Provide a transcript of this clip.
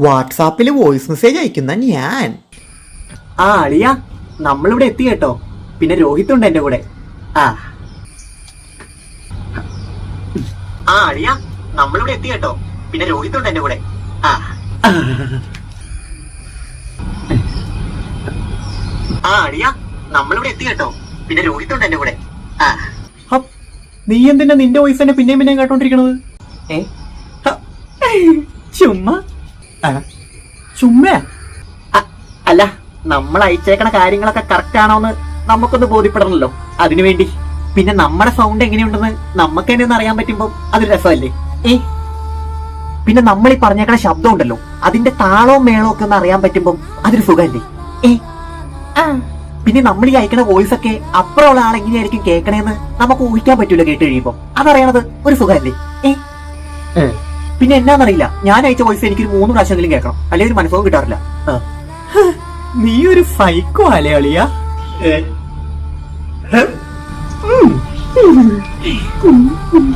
വാട്സാപ്പിൽ voice message അയക്കുന്ന ഞാൻ. ആ അളിയ, നമ്മളിവിടെ എത്തി കേട്ടോ. പിന്നെ രോഹിത് ഉണ്ട് എന്റെ കൂടെ. അളിയ, നമ്മളിവിടെ എത്തി കേട്ടോ. പിന്നെ രോഹിത് ഉണ്ട് എന്റെ കൂടെ. അളിയ, നമ്മളിവിടെ എത്തി കേട്ടോ. പിന്നെ രോഹിത് ഉണ്ട് എന്റെ കൂടെ. നീ എന്തിനാ നിന്റെ വോയിസ് തന്നെ പിന്നെയും പിന്നെയും കേട്ടോണ്ടിരിക്കണത്? ചുമ്മാ ചുമ്മാ അല്ല, നമ്മൾ അയച്ചേക്കണ കാര്യങ്ങളൊക്കെ കറക്റ്റ് ആണോന്ന് നമുക്കൊന്ന് ബോധ്യപ്പെടണല്ലോ, അതിനുവേണ്ടി. പിന്നെ നമ്മുടെ സൗണ്ട് എങ്ങനെയുണ്ടെന്ന് നമുക്ക് തന്നെ ഒന്ന് അറിയാൻ പറ്റുമ്പോ അതൊരു രസമല്ലേ? പിന്നെ നമ്മൾ ഈ പറഞ്ഞേക്കണ ശബ്ദം ഉണ്ടല്ലോ, അതിന്റെ താളവും മേളവും ഒക്കെ ഒന്ന് അറിയാൻ പറ്റുമ്പോ അതൊരു സുഖമല്ലേ? പിന്നെ നമ്മൾ ഈ അയക്കണ വോയിസ് ഒക്കെ അപ്പുറമുള്ള ആൾ എങ്ങനെയായിരിക്കും കേൾക്കണേന്ന് നമുക്ക് ഊഹിക്കാൻ പറ്റൂല കേട്ട് കഴിയുമ്പോ. അതറിയണത് ഒരു സുഖമല്ലേ? പിന്നെ എന്നാന്നറിയില്ല, ഞാൻ അയച്ച വോയിസ് എനിക്കൊരു 3 പ്രാവശ്യമെങ്കിലും കേൾക്കണം, അല്ലെങ്കിൽ ഒരു മനസ്സവും കിട്ടാറില്ല. നീ ഒരു സൈക്കോ അല്ലേ അളിയ? ഉം